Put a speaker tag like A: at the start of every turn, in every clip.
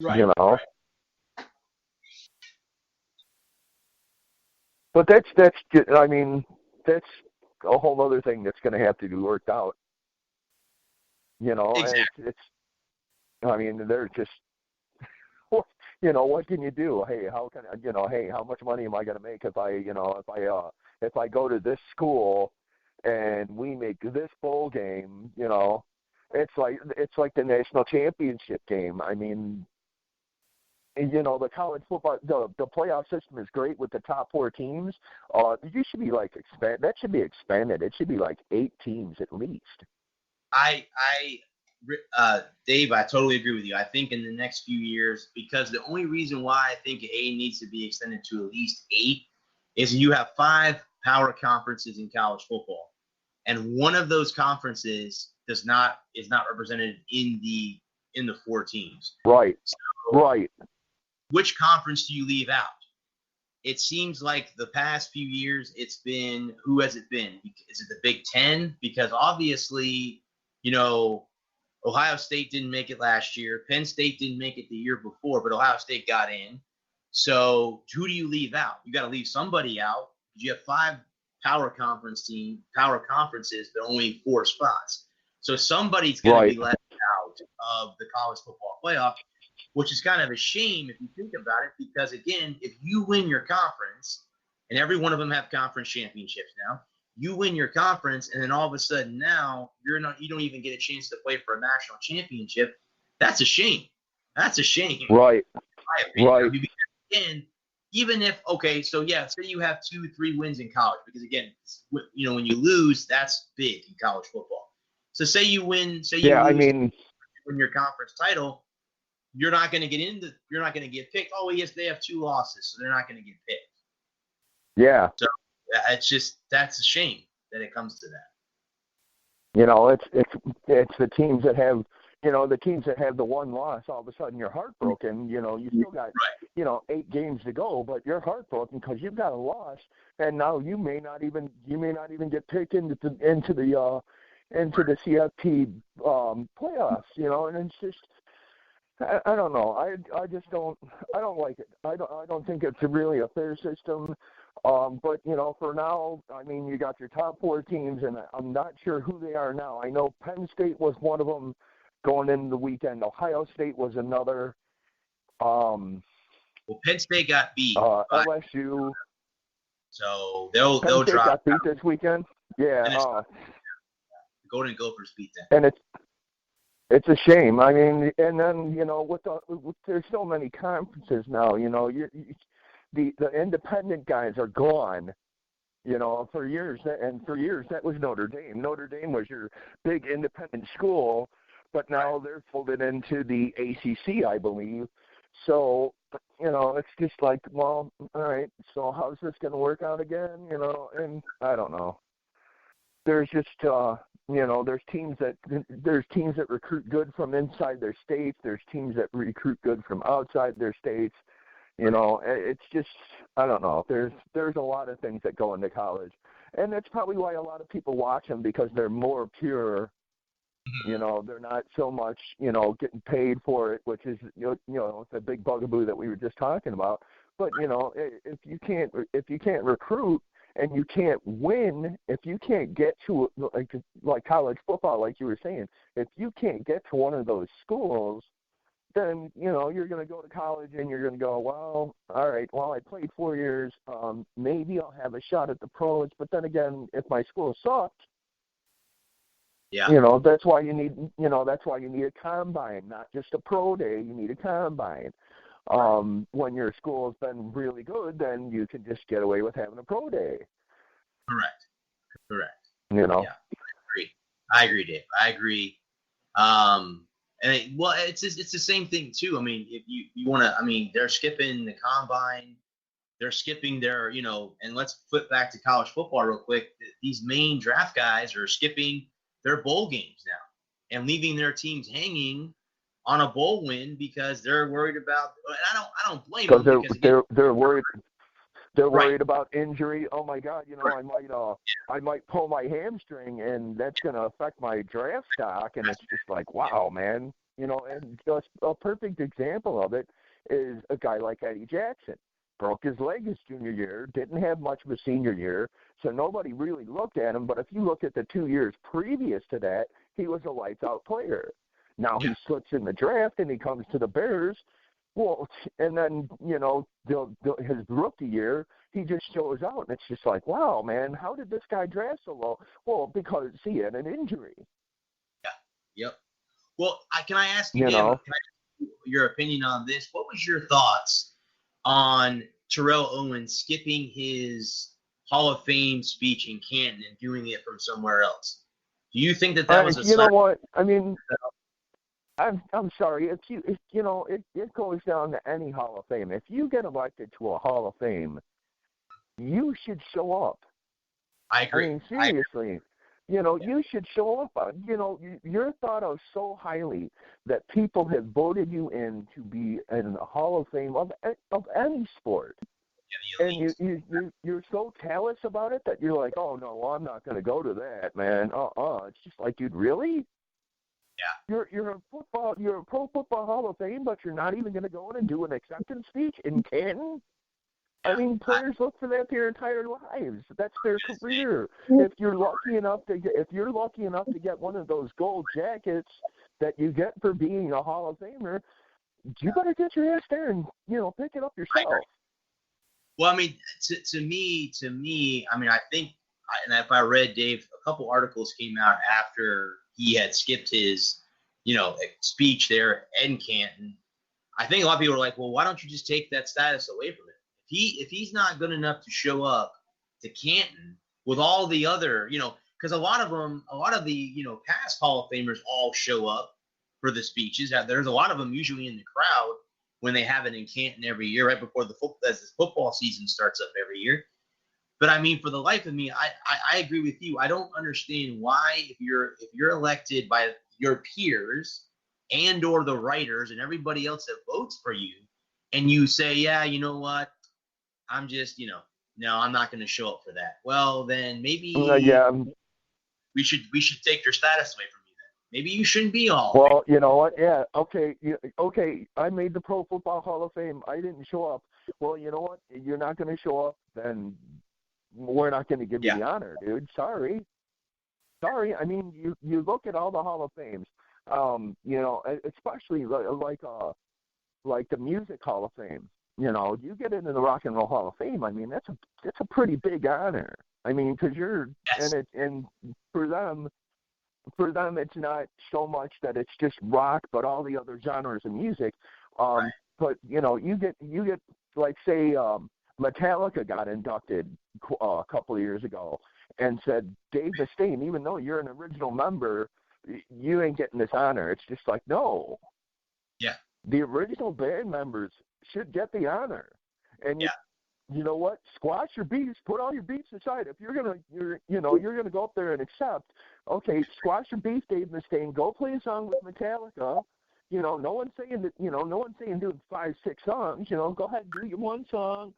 A: Right.
B: you know.
A: Right.
B: But I mean, that's a whole other thing that's going to have to be worked out. And
A: Exactly.
B: I mean, they're just, what can you do? Hey, how can hey, how much money am I going to make if I go to this school and we make this bowl game? It's like the national championship game. I mean, the college football, the playoff system is great with the top four teams. You should be like that should be expanded. It should be like 8 teams at least.
A: Dave, I totally agree with you. I think in the next few years, because the only reason why I think A needs to be extended to at least 8 is you have 5 power conferences in college football, and one of those conferences is not represented in the 4 teams.
B: Right.
A: So,
B: Right.
A: which conference do you leave out? It seems like the past few years it's been, who has it been? Is it the Big Ten? Because obviously, you know, Ohio State didn't make it last year. Penn State didn't make it the year before, but Ohio State got in. So who do you leave out? You got to leave somebody out. You have 5 power conferences, but only 4 spots. So somebody's going to
B: Right.
A: be left out of the college football playoff, which is kind of a shame if you think about it, because again, if you win your conference, and every one of them have conference championships now, you win your conference, and then all of a sudden now you don't even get a chance to play for a national championship. That's a shame. That's a shame, in
B: Right.
A: my opinion. I
B: Right.
A: mean, because again, even if so yeah, say you have 2-3 wins in college, because again, when you lose, that's big in college football. So say you
B: Yeah. I
A: lose,
B: mean,
A: win your conference title, you're not going to get picked. Oh, yes, they have 2 losses, so they're not going to get picked.
B: yeah.
A: So that's a shame that it comes to that.
B: It's the teams that have the one loss. All of a sudden, you're heartbroken. You still got
A: Right.
B: 8 games to go, but you're heartbroken because you've got a loss, and now you may not even get picked into the CFP playoffs. And it's just. I don't know. I just don't. I don't like it. I don't think it's really a fair system. But for now, I mean, you got your top 4 teams, and I'm not sure who they are now. I know Penn State was one of them going into the weekend. Ohio State was another. Um,
A: Well, Penn State got beat,
B: LSU.
A: so
B: Penn
A: they'll
B: State
A: drop
B: got beat
A: out.
B: this weekend. Yeah.
A: Minnesota, the Golden Gophers beat them.
B: And it's a shame. I mean, and then there's so many conferences now. The independent guys are gone. For years, that was Notre Dame. Notre Dame was your big independent school, but now they're folded into the ACC, I believe. So, it's just like, well, all right. So how's this going to work out again? And I don't know. There's just there's teams that recruit good from inside their states. There's teams that recruit good from outside their states. It's just, I don't know. There's a lot of things that go into college, and that's probably why a lot of people watch them, because they're more pure. They're not so much getting paid for it, which is it's a big bugaboo that we were just talking about. But if you can't recruit and you can't win, if you can't get to like college football, like you were saying, if you can't get to one of those schools, then you're going to go to college and you're going to go, well, all right, well, I played 4 years, maybe I'll have a shot at the pros. But then again, if my school sucked,
A: Yeah.
B: that's why you need a combine, not just a pro day. You need a combine. When your school's been really good, then you can just get away with having a pro day.
A: Correct.
B: Yeah,
A: I agree, Dave. I agree. It's the same thing too. I mean, if you want to, I mean, they're skipping the combine. They're skipping their, and let's flip back to college football real quick. These main draft guys are skipping their bowl games now and leaving their teams hanging on a bowl win because they're worried about. And I don't blame them, because again,
B: they're worried. They're
A: Right.
B: worried about injury. Oh my God, I might pull my hamstring, and that's going to affect my draft stock. And it's just like, wow, man. You know, and just a perfect example of it is a guy like Eddie Jackson. Broke his leg his junior year, didn't have much of a senior year, so nobody really looked at him. But if you look at the 2 years previous to that, he was a lights-out player. Now he slips in the draft and he comes to the Bears. Well, and then, you know, his rookie year, he just shows out, and it's just like, wow, man, how did this guy draft so low? Well, because he had an injury.
A: Yeah. Yep. Well, can I ask you,
B: You
A: Dave,
B: know?
A: your opinion on this? What was your thoughts on Terrell Owens skipping his Hall of Fame speech in Canton and doing it from somewhere else? Do you think that was a
B: You know
A: slap?
B: what? I mean, I'm sorry. If you know, it goes down to any Hall of Fame. If you get elected to a Hall of Fame, you should show up.
A: I agree.
B: I mean, seriously. You know, you should show up. You know, you're thought of so highly that people have voted you in to be in the Hall of Fame of any sport.
A: Yeah,
B: And you're so callous about it that you're like, oh no, well, I'm not going to go to that, man. It's just like, dude, really?
A: Yeah.
B: You're a pro football Hall of Fame, but you're not even going to go in and do an acceptance speech in Canton? I mean, players look for that their entire lives. That's their career. If you're lucky enough to get one of those gold jackets that you get for being a Hall of Famer, you better get your ass there and, you know, pick it up yourself.
A: Well, I mean, to me, I mean, I think, and if I read, Dave, a couple articles came out after he had skipped his, you know, speech there in Canton. I think a lot of people are like, well, why don't you just take that status away from him? If he's not good enough to show up to Canton with all the other, you know, because a lot of the, you know, past Hall of Famers all show up for the speeches. There's a lot of them usually in the crowd when they have it in Canton every year, right before as the football season starts up every year. But I mean, for the life of me, I agree with you. I don't understand why, if you're elected by your peers and or the writers and everybody else that votes for you, and you say, yeah, you know what, I'm just, you know, no, I'm not going to show up for that. Well, then maybe we should take your status away from you then. Maybe you shouldn't be all.
B: Well, you know what? Yeah, okay. I made the Pro Football Hall of Fame. I didn't show up. Well, you know what? You're not going to show up, then we're not going to give you the honor, dude. Sorry. I mean, you look at all the Hall of Fames, you know, especially like the Music Hall of Fame. You know, you get into the Rock and Roll Hall of Fame. I mean, that's a pretty big honor. I mean, because and for them, it's not so much that it's just rock, but all the other genres of music. But you know, you get like, say, Metallica got inducted a couple of years ago and said, Dave Mustaine, even though you're an original member, you ain't getting this honor. It's just like, no.
A: Yeah.
B: The original band members should get the honor. And you know what? Squash your beefs. Put all your beefs aside. If you're gonna go up there and accept, okay, squash your beef, Dave Mustaine. Go play a song with Metallica. You know, no one's saying do 5-6 songs. You know, go ahead and do your one song,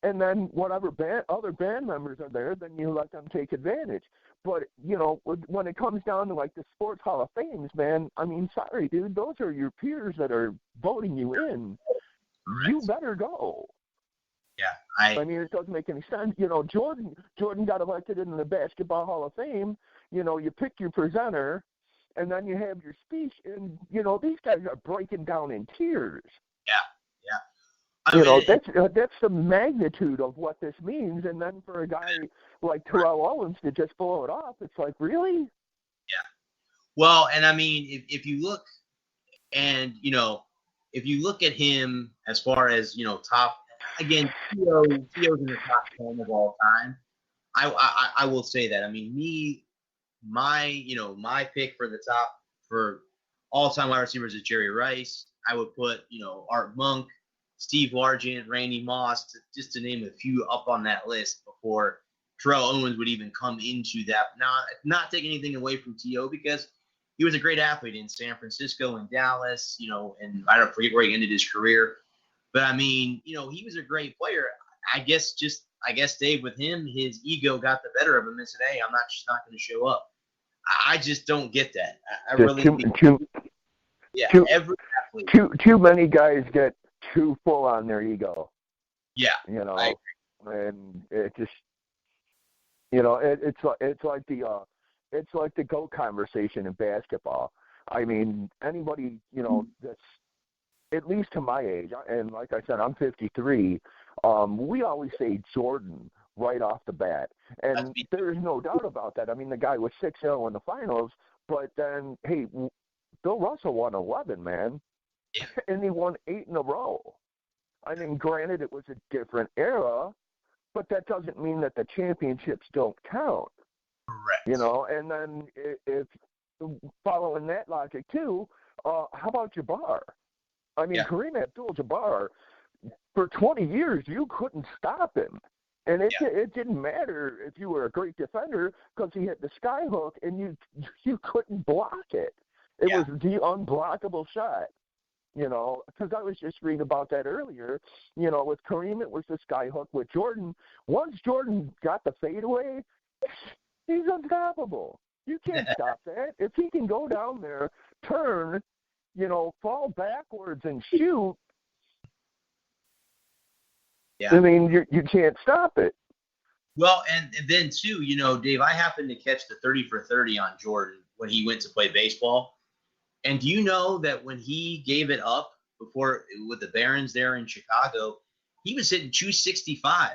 B: and then whatever other band members are there, then you let them take advantage. But, you know, when it comes down to, like, the Sports Hall of Fames, man, I mean, sorry, dude, those are your peers that are voting you in. Right. You better go.
A: Yeah.
B: I mean, it doesn't make any sense. You know, Jordan got elected into the Basketball Hall of Fame. You know, you pick your presenter, and then you have your speech, and, you know, these guys are breaking down in tears.
A: Yeah.
B: You know, that's the magnitude of what this means. And then for a guy like Terrell Owens to just blow it off, it's like, really?
A: Yeah. Well, and I mean, if you look, and, you know, if you look at him as far as, you know, top, again, T.O.'s in the top 10 of all time. I will say that. I mean, my pick for the top for all-time wide receivers is Jerry Rice. I would put, you know, Art Monk, Steve Largent, Randy Moss, just to name a few up on that list before Terrell Owens would even come into that. Not taking anything away from T.O. because he was a great athlete in San Francisco and Dallas, you know, and I don't forget where he ended his career. But, I mean, you know, he was a great player. I guess, Dave, with him, his ego got the better of him and said, hey, I'm not going to show up. I just don't get that. I really think Yeah,
B: too
A: every athlete.
B: too many guys get too full on their ego.
A: Yeah,
B: You know,
A: I
B: and it just, you know, it's like the GOAT conversation in basketball. I mean, anybody, you know, that's at least to my age, and like I said, I'm 53. We always say Jordan right off the bat, and there is no doubt about that. I mean, the guy was 6-0 in the finals, but then, hey, Bill Russell won 11, man, and he won 8 in a row. I mean, granted, it was a different era, but that doesn't mean that the championships don't count.
A: correct.
B: You know, and then if following that logic too, how about Jabbar? I mean, Kareem Abdul-Jabbar, for 20 years, you couldn't stop him. And it didn't matter if you were a great defender because he hit the sky hook and you couldn't block it. It was the unblockable shot, you know, because I was just reading about that earlier. You know, with Kareem, it was the sky hook. With Jordan, once Jordan got the fadeaway, he's unstoppable. You can't stop that. If he can go down there, turn, you know, fall backwards and shoot, I mean, you can't stop it.
A: Well, and then too, you know, Dave, I happened to catch the 30 for 30 on Jordan when he went to play baseball. And do you know that when he gave it up before with the Barons there in Chicago, he was hitting 265.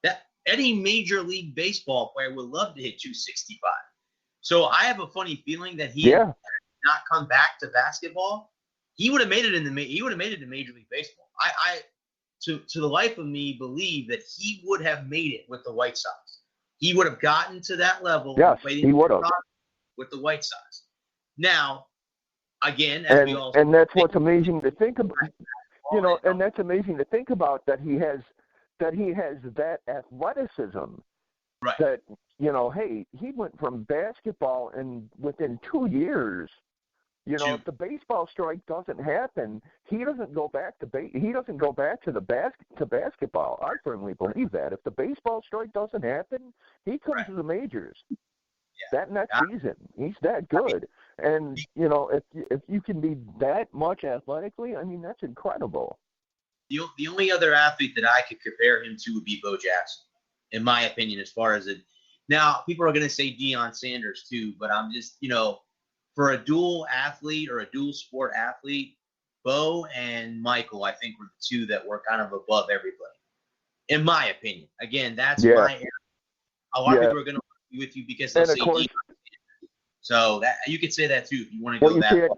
A: That any major league baseball player would love to hit 265. So I have a funny feeling that he had not come back to basketball, he would have made it in Major League Baseball. I to the life of me believe that he would have made it with the White Sox. He would have gotten to that level.
B: Yes, he would have
A: with the White Sox. Now, again,
B: and that's what's amazing to think about. You know, and that's amazing to think about that he has that athleticism.
A: Right.
B: That, you know, hey, he went from basketball and within 2 years, you know, if the baseball strike doesn't happen, he doesn't go back to basketball. I firmly believe that. If the baseball strike doesn't happen, he comes to the majors. That next season, he's that good. And, you know, if you can be that much athletically, I mean, that's incredible.
A: The only other athlete that I could compare him to would be Bo Jackson, in my opinion, as far as it. Now, people are going to say Deion Sanders too, but I'm just, you know, for a dual athlete or a dual sport athlete, Bo and Michael, I think, were the two that were kind of above everybody, in my opinion. Again, that's my area. A lot of people are going to argue with you because they'll say Deion. So that you could say that too if you want to go that far.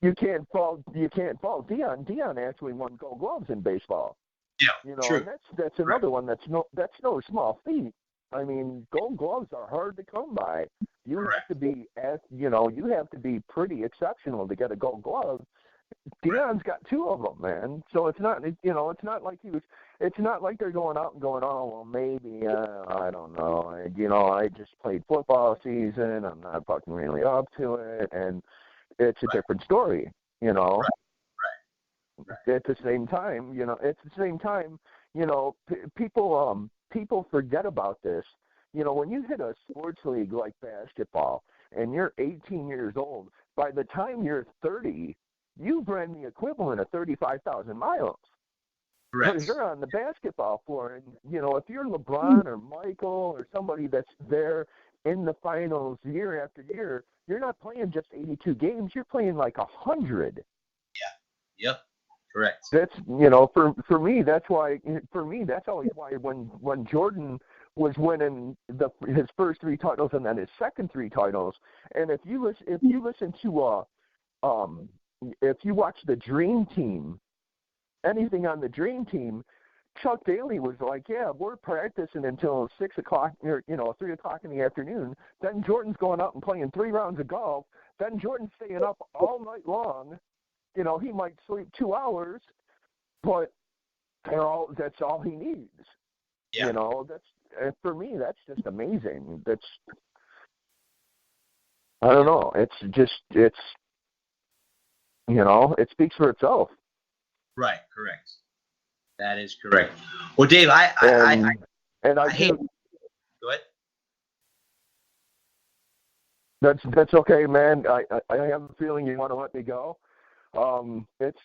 B: You can't fault Deion. Deion actually won Gold Gloves in baseball.
A: Yeah,
B: you know,
A: true.
B: And that's another one that's no small feat. I mean, Gold Gloves are hard to come by. You have to be, you have to be pretty exceptional to get a Gold Glove. Deion's got 2 of them, man. So it's not, it's not like it's not like they're going out and going, oh, well, maybe, I don't know. I just played football season. I'm not fucking really up to it. And it's a different story, you know.
A: Right.
B: At the same time, people forget about this. You know, when you hit a sports league like basketball and you're 18 years old, by the time you're 30, you've ran the equivalent of 35,000 miles.
A: Correct.
B: Because you're on the basketball floor, and, you know, if you're LeBron or Michael or somebody that's there in the finals year after year, you're not playing just 82 games. You're playing like 100.
A: Yeah. Yep. Correct.
B: That's, you know, for me, that's always why when Jordan was winning his first 3 titles and then his second 3 titles, and if you listen to if you watch the Dream Team, anything on the Dream Team, Chuck Daly was like, yeah, we're practicing until 6 o'clock, or 3 o'clock in the afternoon. Then Jordan's going out and playing 3 rounds of golf. Then Jordan's staying up all night long. You know, he might sleep 2 hours, but that's all he needs.
A: Yeah.
B: You know, for me, that's just amazing. I don't know. It speaks for itself.
A: Right. Correct. That is correct. Well, Dave, I hate. Go ahead.
B: That's okay, man. I have a feeling you want to let me go. It's